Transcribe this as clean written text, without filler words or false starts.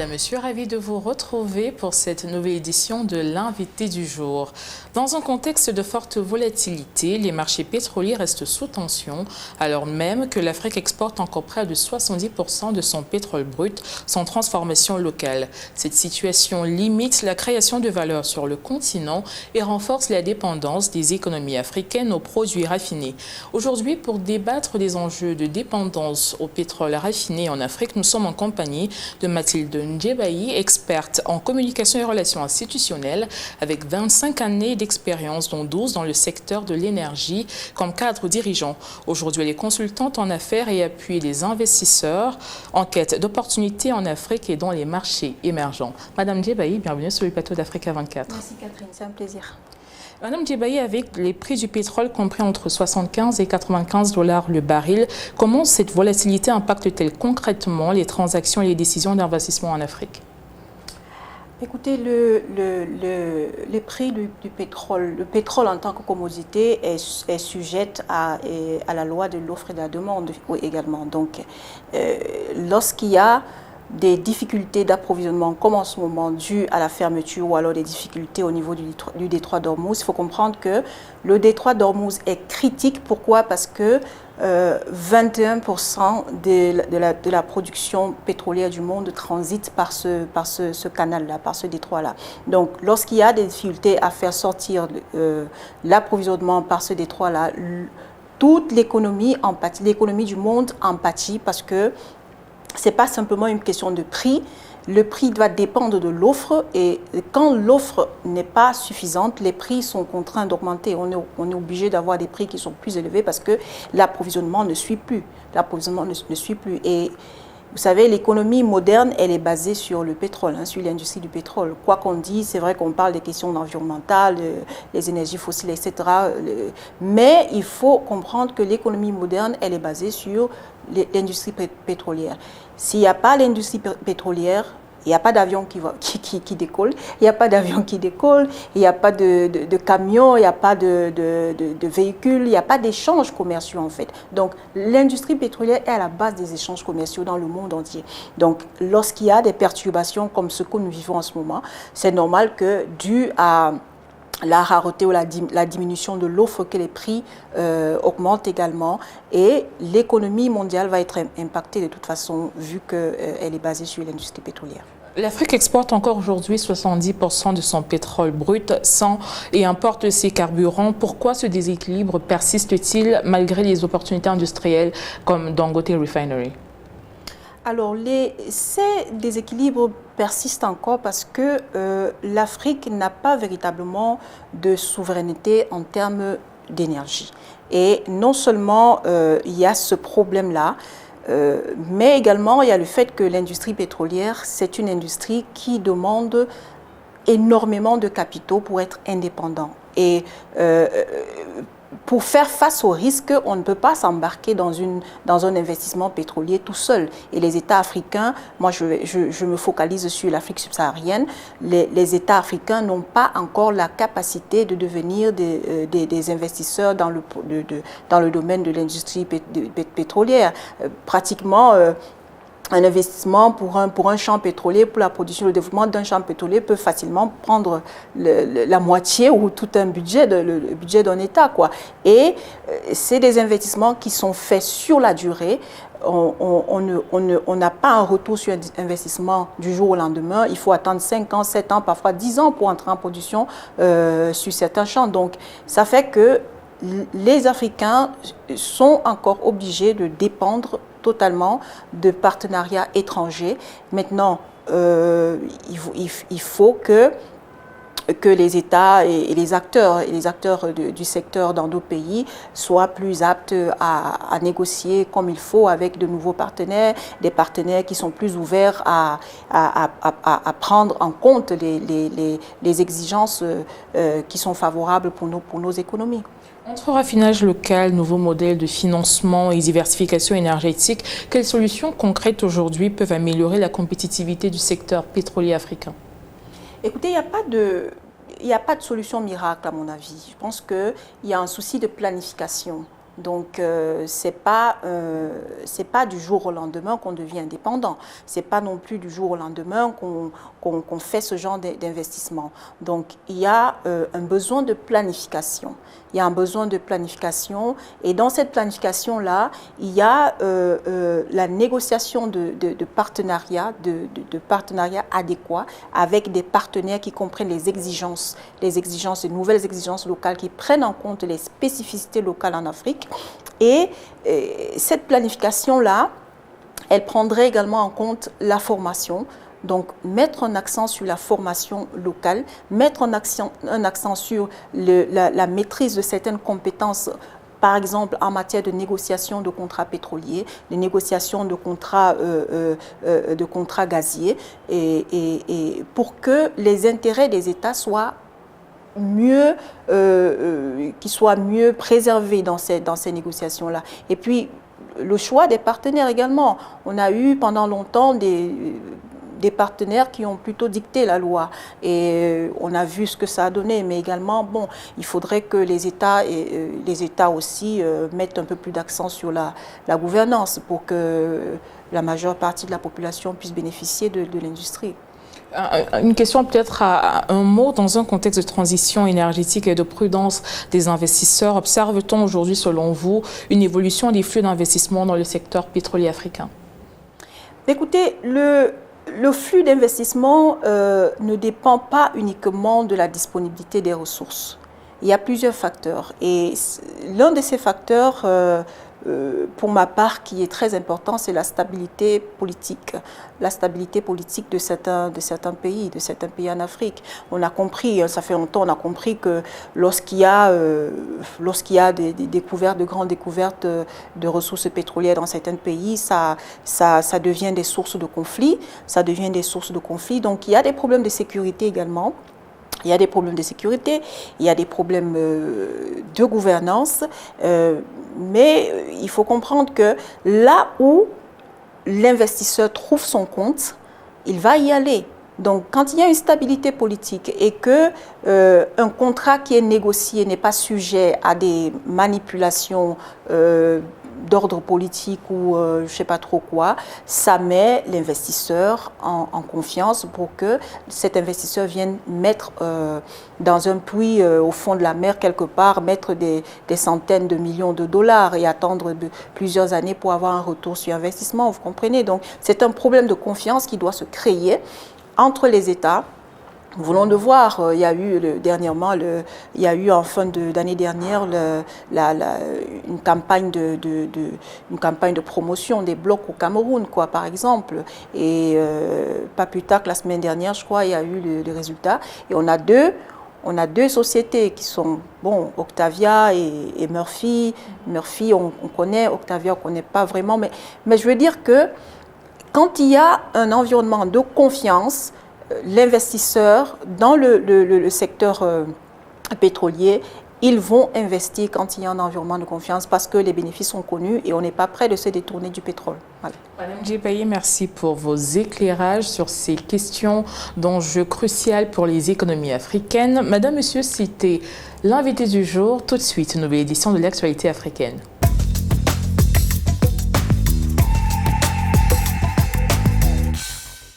Madame, Monsieur, ravi de vous retrouver pour cette nouvelle édition de l'invité du jour. Dans un contexte de forte volatilité, les marchés pétroliers restent sous tension, alors même que l'Afrique exporte encore près de 70% de son pétrole brut sans transformation locale. Cette situation limite la création de valeur sur le continent et renforce la dépendance des économies africaines aux produits raffinés. Aujourd'hui, pour débattre des enjeux de dépendance au pétrole raffiné en Afrique, nous sommes en compagnie de Mathilde Ndjebaï, experte en communication et relations institutionnelles, avec 25 années d'expérience, dont 12 dans le secteur de l'énergie comme cadre dirigeant. Aujourd'hui, elle est consultante en affaires et appuie les investisseurs en quête d'opportunités en Afrique et dans les marchés émergents. Madame Ndjebaï, bienvenue sur le plateau d'Africa 24. Merci Catherine, c'est un plaisir. Madame Ndjebaï, avec les prix du pétrole compris entre 75 et 95 $ le baril, comment cette volatilité impacte-t-elle concrètement les transactions et les décisions d'investissement en Afrique? Écoutez, le prix du pétrole, le pétrole en tant que commodité est sujette à la loi de l'offre et de la demande également. Donc, lorsqu'il y a des difficultés d'approvisionnement comme en ce moment dues à la fermeture ou alors des difficultés au niveau du détroit d'Ormuz, il faut comprendre que le détroit d'Ormuz est critique. Pourquoi? Parce que 21% de la production pétrolière du monde transite par ce canal-là, par ce détroit-là. Donc, lorsqu'il y a des difficultés à faire sortir l'approvisionnement par ce détroit-là, toute l'économie du monde en pâtit parce que ce n'est pas simplement une question de prix. Le prix doit dépendre de l'offre et quand l'offre n'est pas suffisante, les prix sont contraints d'augmenter. On est obligé d'avoir des prix qui sont plus élevés parce que l'approvisionnement ne suit plus. L'approvisionnement ne suit plus. Et vous savez, l'économie moderne, elle est basée sur le pétrole, sur l'industrie du pétrole. Quoi qu'on dise, c'est vrai qu'on parle des questions environnementales, les énergies fossiles, etc. Mais il faut comprendre que l'économie moderne, elle est basée sur l'industrie pétrolière. S'il n'y a pas l'industrie pétrolière, il n'y a pas d'avion qui décolle, il n'y a pas d'avion qui décolle, il n'y a pas de camions, il n'y a pas de véhicules, il n'y a pas d'échanges commerciaux en fait. Donc l'industrie pétrolière est à la base des échanges commerciaux dans le monde entier. Donc lorsqu'il y a des perturbations comme ce que nous vivons en ce moment, c'est normal que dû à la rareté ou la diminution de l'offre, que les prix augmentent également et l'économie mondiale va être impactée de toute façon vu qu'elle est basée sur l'industrie pétrolière. L'Afrique exporte encore aujourd'hui 70% de son pétrole brut et importe ses carburants. Pourquoi ce déséquilibre persiste-t-il malgré les opportunités industrielles comme Dangote Refinery? Alors, ces déséquilibres persistent encore parce que l'Afrique n'a pas véritablement de souveraineté en termes d'énergie. Et non seulement il y a ce problème-là, mais également il y a le fait que l'industrie pétrolière, c'est une industrie qui demande énormément de capitaux pour être indépendant. Et pour faire face aux risques, on ne peut pas s'embarquer dans un investissement pétrolier tout seul. Et les États africains, moi je me focalise sur l'Afrique subsaharienne, les États africains n'ont pas encore la capacité de devenir des investisseurs dans le domaine de l'industrie pétrolière. Pratiquement, un investissement pour un champ pétrolier, pour la production et le développement d'un champ pétrolier peut facilement prendre la moitié ou tout un budget, le budget d'un État, quoi. Et c'est des investissements qui sont faits sur la durée. On n'a pas un retour sur investissement du jour au lendemain. Il faut attendre 5 ans, 7 ans, parfois 10 ans pour entrer en production sur certains champs. Donc, ça fait que les Africains sont encore obligés de dépendre totalement de partenariats étrangers. Maintenant, il faut que les États et les acteurs du secteur dans nos pays soient plus aptes à négocier comme il faut avec de nouveaux partenaires, des partenaires qui sont plus ouverts à prendre en compte les exigences qui sont favorables pour nos économies. Entre raffinage local, nouveaux modèles de financement et diversification énergétique, quelles solutions concrètes aujourd'hui peuvent améliorer la compétitivité du secteur pétrolier africain? Écoutez, il n'y a pas de solution miracle à mon avis. Je pense qu'il y a un souci de planification Donc, c'est pas du jour au lendemain qu'on devient indépendant. C'est pas non plus du jour au lendemain qu'on fait ce genre d'investissement. Donc, il y a un besoin de planification. Il y a un besoin de planification. Et dans cette planification-là, il y a la négociation de partenariats, de partenariats adéquats avec des partenaires qui comprennent les exigences, de nouvelles exigences locales qui prennent en compte les spécificités locales en Afrique. Et cette planification-là, elle prendrait également en compte la formation. Donc, mettre un accent sur la formation locale, mettre un accent sur la maîtrise de certaines compétences, par exemple en matière de négociation de contrats pétroliers, de négociation de contrats gaziers, et pour que les intérêts des États soient mieux préservés dans ces négociations-là. Et puis, le choix des partenaires également. On a eu pendant longtemps des partenaires qui ont plutôt dicté la loi. Et on a vu ce que ça a donné. Mais également, bon, il faudrait que les États aussi mettent un peu plus d'accent sur la gouvernance pour que la majeure partie de la population puisse bénéficier de l'industrie. Une question peut-être à un mot. Dans un contexte de transition énergétique et de prudence des investisseurs, observe-t-on aujourd'hui, selon vous, une évolution des flux d'investissement dans le secteur pétrolier africain? Écoutez, le flux d'investissement ne dépend pas uniquement de la disponibilité des ressources. Il y a plusieurs facteurs. Et l'un de ces facteurs, pour ma part, qui est très important, c'est la stabilité politique. La stabilité politique de certains pays en Afrique. On a compris, ça fait longtemps, on a compris que lorsqu'il y a des grandes découvertes de ressources pétrolières dans certains pays, ça devient des sources de conflits. Donc il y a des problèmes de sécurité également. Il y a des problèmes de sécurité, il y a des problèmes de gouvernance, mais il faut comprendre que là où l'investisseur trouve son compte, il va y aller. Donc, quand il y a une stabilité politique et que un contrat qui est négocié n'est pas sujet à des manipulations d'ordre politique ou je ne sais pas trop quoi, ça met l'investisseur en confiance pour que cet investisseur vienne mettre dans un puits au fond de la mer quelque part, mettre des centaines de millions de dollars et attendre plusieurs années pour avoir un retour sur investissement, vous comprenez? Donc c'est un problème de confiance qui doit se créer entre les États. Nous voulons le voir, il y a eu dernièrement, il y a eu en fin d'année dernière une campagne de promotion des blocs au Cameroun, quoi, par exemple. Et pas plus tard que la semaine dernière, je crois, il y a eu le résultat. Et on a deux sociétés qui sont, bon, Octavia et Murphy. Murphy, on connaît, Octavia, on ne connaît pas vraiment. Mais je veux dire que quand il y a un environnement de confiance, l'investisseur dans le secteur pétrolier, ils vont investir quand il y a un environnement de confiance parce que les bénéfices sont connus et on n'est pas prêt de se détourner du pétrole. Voilà. Madame Djebaye, merci pour vos éclairages sur ces questions d'enjeux cruciaux pour les économies africaines. Madame, Monsieur, c'était l'invité du jour. Tout de suite, une nouvelle édition de l'actualité africaine.